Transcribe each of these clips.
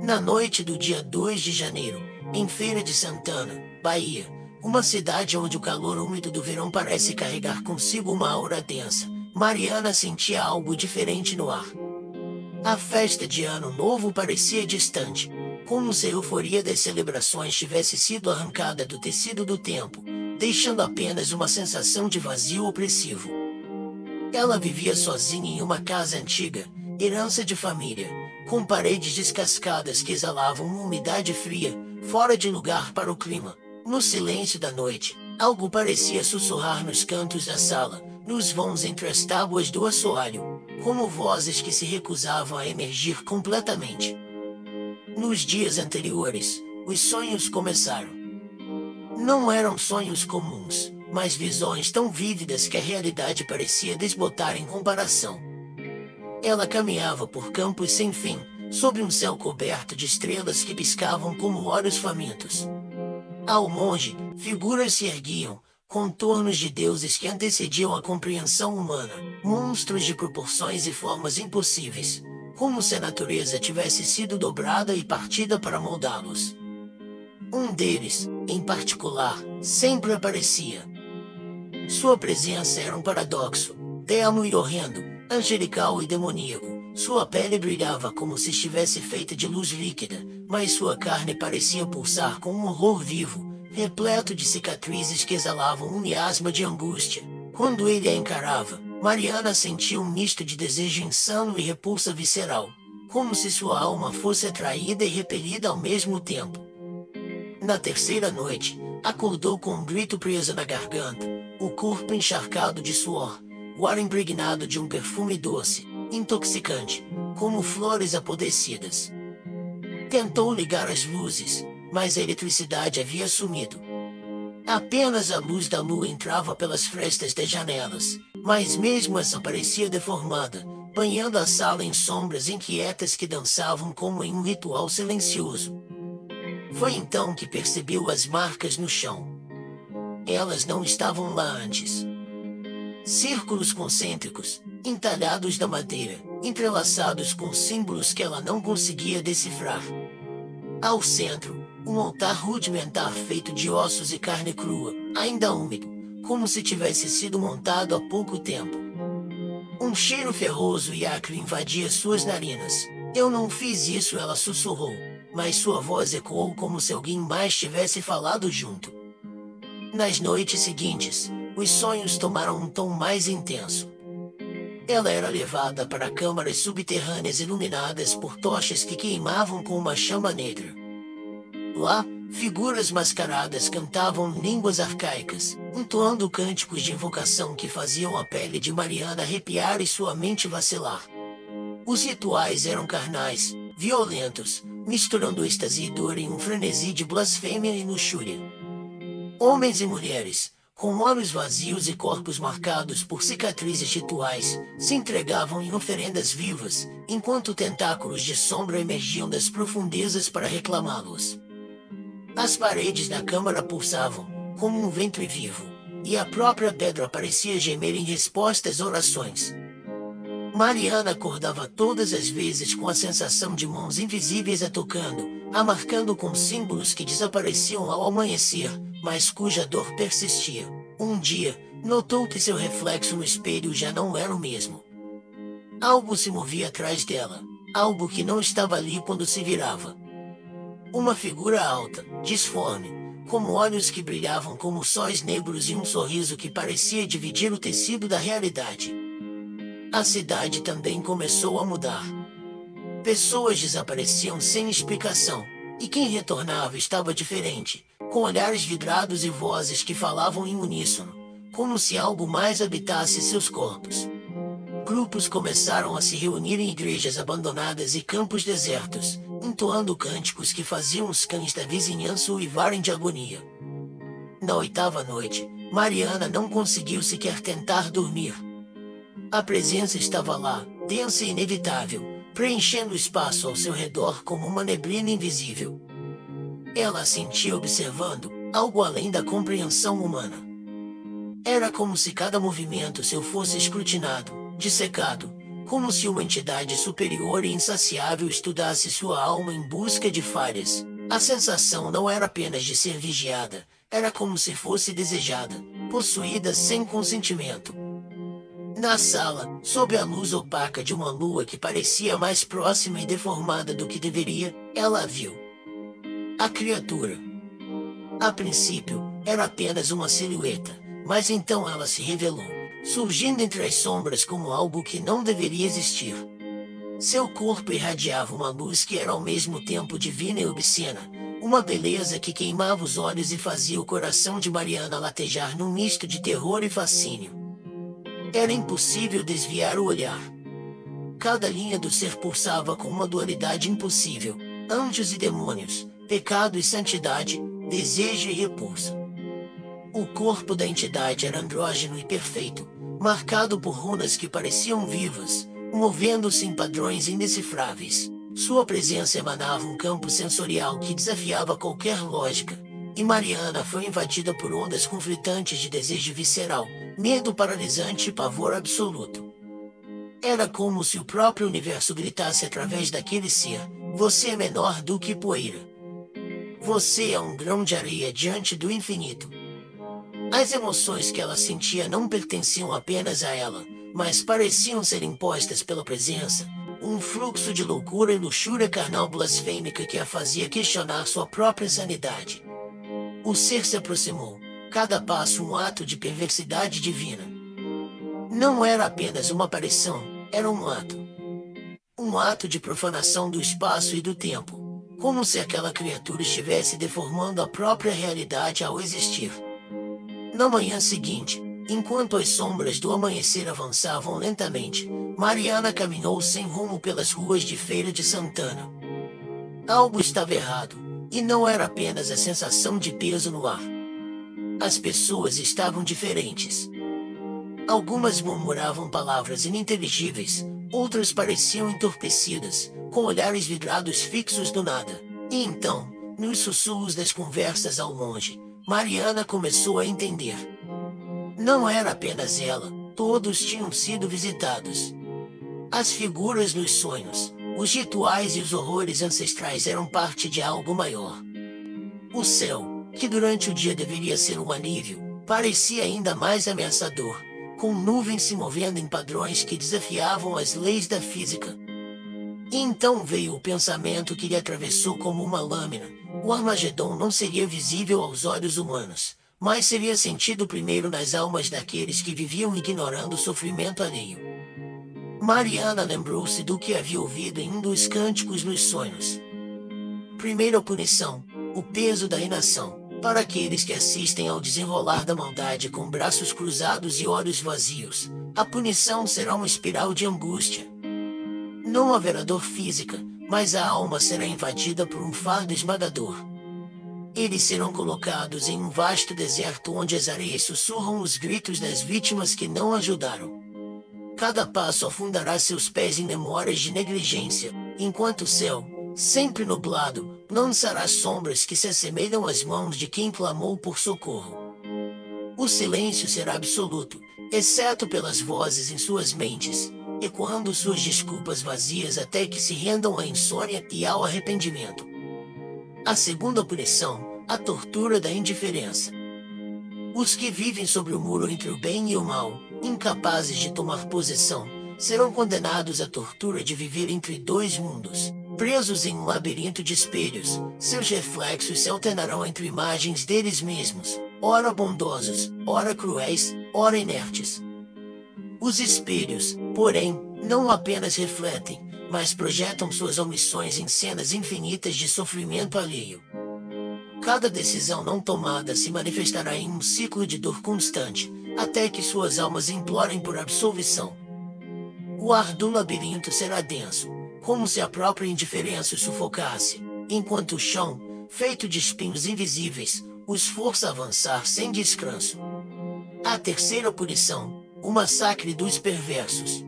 Na noite do dia 2 de janeiro, em Feira de Santana, Bahia, uma cidade onde o calor úmido do verão parece carregar consigo uma aura densa, Mariana sentia algo diferente no ar. A festa de Ano Novo parecia distante, como se a euforia das celebrações tivesse sido arrancada do tecido do tempo, deixando apenas uma sensação de vazio opressivo. Ela vivia sozinha em uma casa antiga, herança de família, com paredes descascadas que exalavam uma umidade fria, fora de lugar para o clima. No silêncio da noite, algo parecia sussurrar nos cantos da sala, nos vãos entre as tábuas do assoalho, como vozes que se recusavam a emergir completamente. Nos dias anteriores, os sonhos começaram. Não eram sonhos comuns, mas visões tão vívidas que a realidade parecia desbotar em comparação. Ela caminhava por campos sem fim, sob um céu coberto de estrelas que piscavam como olhos famintos. Ao longe, figuras se erguiam, contornos de deuses que antecediam a compreensão humana, monstros de proporções e formas impossíveis, como se a natureza tivesse sido dobrada e partida para moldá-los. Um deles, em particular, sempre aparecia. Sua presença era um paradoxo, terno e horrendo, angelical e demoníaco. Sua pele brilhava como se estivesse feita de luz líquida, mas sua carne parecia pulsar com um horror vivo, repleto de cicatrizes que exalavam um miasma de angústia. Quando ele a encarava, Mariana sentia um misto de desejo insano e repulsa visceral, como se sua alma fosse atraída e repelida ao mesmo tempo. Na terceira noite, acordou com um grito preso na garganta, o corpo encharcado de suor, o ar impregnado de um perfume doce, intoxicante, como flores apodrecidas. Tentou ligar as luzes, mas a eletricidade havia sumido. Apenas a luz da lua entrava pelas frestas das janelas, mas mesmo essa parecia deformada, banhando a sala em sombras inquietas que dançavam como em um ritual silencioso. Foi então que percebeu as marcas no chão. Elas não estavam lá antes. Círculos concêntricos, entalhados da madeira, entrelaçados com símbolos que ela não conseguia decifrar. Ao centro, um altar rudimentar feito de ossos e carne crua, ainda úmido, como se tivesse sido montado há pouco tempo. Um cheiro ferroso e acre invadia suas narinas. Eu não fiz isso, ela sussurrou, mas sua voz ecoou como se alguém mais tivesse falado junto. Nas noites seguintes, os sonhos tomaram um tom mais intenso. Ela era levada para câmaras subterrâneas iluminadas por tochas que queimavam com uma chama negra. Lá, figuras mascaradas cantavam línguas arcaicas, entoando cânticos de invocação que faziam a pele de Mariana arrepiar e sua mente vacilar. Os rituais eram carnais, violentos, misturando êxtase e dor em um frenesi de blasfêmia e luxúria. Homens e mulheres, com olhos vazios e corpos marcados por cicatrizes rituais, se entregavam em oferendas vivas, enquanto tentáculos de sombra emergiam das profundezas para reclamá-los. As paredes da câmara pulsavam, como um ventre vivo, e a própria pedra parecia gemer em resposta às orações. Mariana acordava todas as vezes com a sensação de mãos invisíveis a tocando, a marcando com símbolos que desapareciam ao amanhecer, mas cuja dor persistia. Um dia, notou que seu reflexo no espelho já não era o mesmo. Algo se movia atrás dela, algo que não estava ali quando se virava. Uma figura alta, disforme, como olhos que brilhavam como sóis negros e um sorriso que parecia dividir o tecido da realidade. A cidade também começou a mudar. Pessoas desapareciam sem explicação, e quem retornava estava diferente, com olhares vidrados e vozes que falavam em uníssono, como se algo mais habitasse seus corpos. Grupos começaram a se reunir em igrejas abandonadas e campos desertos, entoando cânticos que faziam os cães da vizinhança uivarem de agonia. Na oitava noite, Mariana não conseguiu sequer tentar dormir. A presença estava lá, densa e inevitável, preenchendo o espaço ao seu redor como uma neblina invisível. Ela a sentia observando, algo além da compreensão humana. Era como se cada movimento seu fosse escrutinado, dissecado, como se uma entidade superior e insaciável estudasse sua alma em busca de falhas. A sensação não era apenas de ser vigiada, era como se fosse desejada, possuída sem consentimento. Na sala, sob a luz opaca de uma lua que parecia mais próxima e deformada do que deveria, ela viu a criatura. A princípio, era apenas uma silhueta, mas então ela se revelou, surgindo entre as sombras como algo que não deveria existir. Seu corpo irradiava uma luz que era ao mesmo tempo divina e obscena, uma beleza que queimava os olhos e fazia o coração de Mariana latejar num misto de terror e fascínio. Era impossível desviar o olhar. Cada linha do ser pulsava com uma dualidade impossível: anjos e demônios, pecado e santidade, desejo e repulsa. O corpo da entidade era andrógeno e perfeito, marcado por runas que pareciam vivas, movendo-se em padrões indecifráveis. Sua presença emanava um campo sensorial que desafiava qualquer lógica, e Mariana foi invadida por ondas conflitantes de desejo visceral, medo paralisante e pavor absoluto. Era como se o próprio universo gritasse através daquele ser: você é menor do que poeira. Você é um grão de areia diante do infinito. As emoções que ela sentia não pertenciam apenas a ela, mas pareciam ser impostas pela presença, um fluxo de loucura e luxúria carnal blasfêmica que a fazia questionar sua própria sanidade. O ser se aproximou, cada passo um ato de perversidade divina. Não era apenas uma aparição, era um ato. Um ato de profanação do espaço e do tempo, como se aquela criatura estivesse deformando a própria realidade ao existir. Na manhã seguinte, enquanto as sombras do amanhecer avançavam lentamente, Mariana caminhou sem rumo pelas ruas de Feira de Santana. Algo estava errado, e não era apenas a sensação de peso no ar. As pessoas estavam diferentes. Algumas murmuravam palavras ininteligíveis, outras pareciam entorpecidas, com olhares vidrados fixos do nada. E então, nos sussurros das conversas ao longe, Mariana começou a entender. Não era apenas ela, todos tinham sido visitados. As figuras nos sonhos, os rituais e os horrores ancestrais eram parte de algo maior. O céu, que durante o dia deveria ser um alívio, parecia ainda mais ameaçador, com nuvens se movendo em padrões que desafiavam as leis da física. E então veio o pensamento que lhe atravessou como uma lâmina: o Armagedon não seria visível aos olhos humanos, mas seria sentido primeiro nas almas daqueles que viviam ignorando o sofrimento alheio. Mariana lembrou-se do que havia ouvido em um dos cânticos nos sonhos. Primeira punição: o peso da inação. Para aqueles que assistem ao desenrolar da maldade com braços cruzados e olhos vazios, a punição será uma espiral de angústia. Não haverá dor física, mas a alma será invadida por um fardo esmagador. Eles serão colocados em um vasto deserto onde as areias sussurram os gritos das vítimas que não ajudaram. Cada passo afundará seus pés em memórias de negligência, enquanto o céu, sempre nublado, lançará sombras que se assemelham às mãos de quem clamou por socorro. O silêncio será absoluto, exceto pelas vozes em suas mentes, ecoando suas desculpas vazias até que se rendam à insônia e ao arrependimento. A segunda punição: a tortura da indiferença. Os que vivem sobre o muro entre o bem e o mal, incapazes de tomar posição, serão condenados à tortura de viver entre dois mundos, presos em um labirinto de espelhos. Seus reflexos se alternarão entre imagens deles mesmos, ora bondosos, ora cruéis, ora inertes. Os espelhos, porém, não apenas refletem, mas projetam suas omissões em cenas infinitas de sofrimento alheio. Cada decisão não tomada se manifestará em um ciclo de dor constante, até que suas almas implorem por absolvição. O ar do labirinto será denso, como se a própria indiferença os sufocasse, enquanto o chão, feito de espinhos invisíveis, os força a avançar sem descanso. A terceira punição: o massacre dos perversos.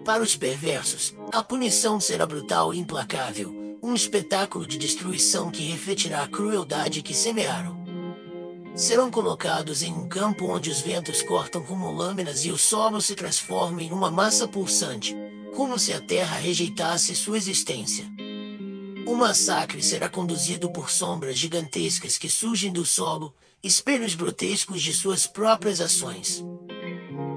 Para os perversos, a punição será brutal e implacável, um espetáculo de destruição que refletirá a crueldade que semearam. Serão colocados em um campo onde os ventos cortam como lâminas e o solo se transforma em uma massa pulsante, como se a terra rejeitasse sua existência. O massacre será conduzido por sombras gigantescas que surgem do solo, espelhos grotescos de suas próprias ações.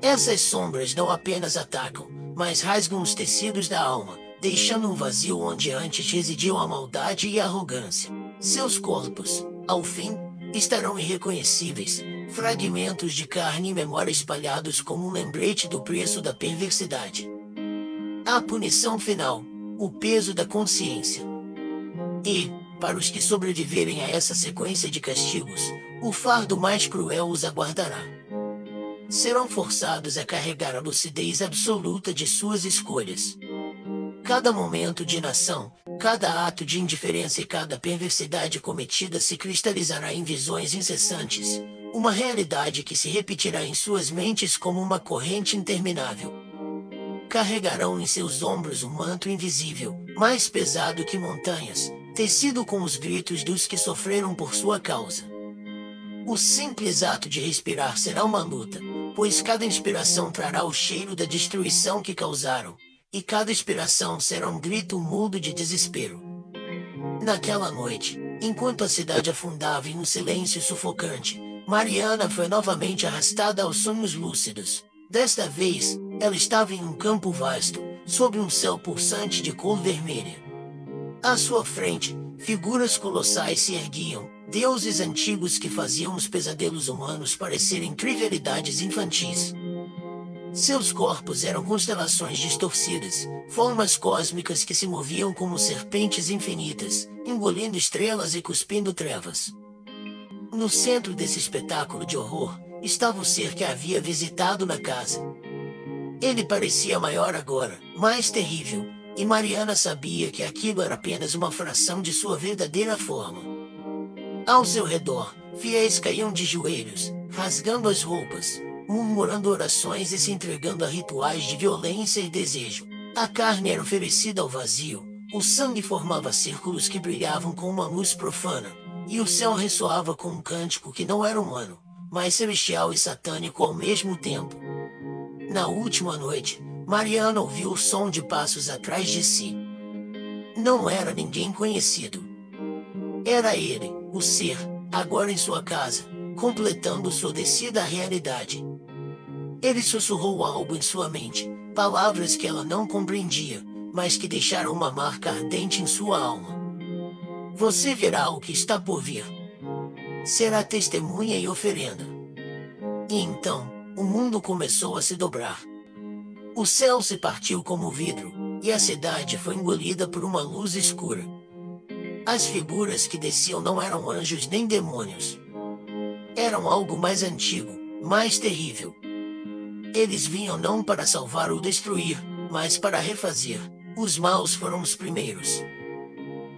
Essas sombras não apenas atacam, mas rasgam os tecidos da alma, deixando um vazio onde antes residiam a maldade e a arrogância. Seus corpos, ao fim, estarão irreconhecíveis, fragmentos de carne e memória espalhados como um lembrete do preço da perversidade. A punição final, o peso da consciência. E, para os que sobreviverem a essa sequência de castigos, o fardo mais cruel os aguardará. Serão forçados a carregar a lucidez absoluta de suas escolhas. Cada momento de inação, cada ato de indiferença e cada perversidade cometida se cristalizará em visões incessantes, uma realidade que se repetirá em suas mentes como uma corrente interminável. Carregarão em seus ombros um manto invisível, mais pesado que montanhas, tecido com os gritos dos que sofreram por sua causa. O simples ato de respirar será uma luta, pois cada inspiração trará o cheiro da destruição que causaram, e cada expiração será um grito mudo de desespero. Naquela noite, enquanto a cidade afundava em um silêncio sufocante, Mariana foi novamente arrastada aos sonhos lúcidos. Desta vez, ela estava em um campo vasto, sob um céu pulsante de cor vermelha. À sua frente, figuras colossais se erguiam, deuses antigos que faziam os pesadelos humanos parecerem trivialidades infantis. Seus corpos eram constelações distorcidas, formas cósmicas que se moviam como serpentes infinitas, engolindo estrelas e cuspindo trevas. No centro desse espetáculo de horror, estava o ser que a havia visitado na casa. Ele parecia maior agora, mais terrível, e Mariana sabia que aquilo era apenas uma fração de sua verdadeira forma. Ao seu redor, fiéis caíam de joelhos, rasgando as roupas, murmurando orações e se entregando a rituais de violência e desejo. A carne era oferecida ao vazio, o sangue formava círculos que brilhavam com uma luz profana, e o céu ressoava com um cântico que não era humano, mas celestial e satânico ao mesmo tempo. Na última noite, Mariana ouviu o som de passos atrás de si. Não era ninguém conhecido. Era ele, o ser, agora em sua casa, completando sua descida à realidade. Ele sussurrou algo em sua mente, palavras que ela não compreendia, mas que deixaram uma marca ardente em sua alma. Você verá o que está por vir. Será testemunha e oferenda. E então, o mundo começou a se dobrar. O céu se partiu como vidro, e a cidade foi engolida por uma luz escura. As figuras que desciam não eram anjos nem demônios. Eram algo mais antigo, mais terrível. Eles vinham não para salvar ou destruir, mas para refazer. Os maus foram os primeiros.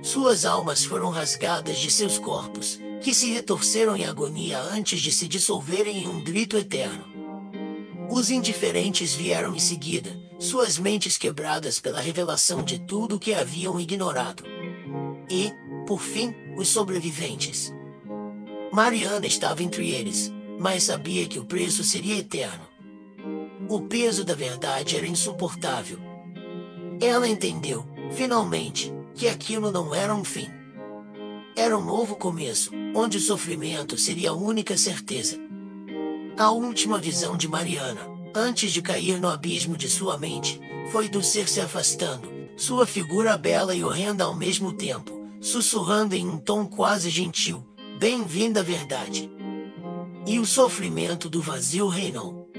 Suas almas foram rasgadas de seus corpos, que se retorceram em agonia antes de se dissolverem em um grito eterno. Os indiferentes vieram em seguida, suas mentes quebradas pela revelação de tudo o que haviam ignorado. E, por fim, os sobreviventes. Mariana estava entre eles, mas sabia que o preço seria eterno. O peso da verdade era insuportável. Ela entendeu, finalmente, que aquilo não era um fim. Era um novo começo, onde o sofrimento seria a única certeza. A última visão de Mariana, antes de cair no abismo de sua mente, foi do ser se afastando, sua figura bela e horrenda ao mesmo tempo, sussurrando em um tom quase gentil, bem-vinda à verdade. E o sofrimento do vazio reinou.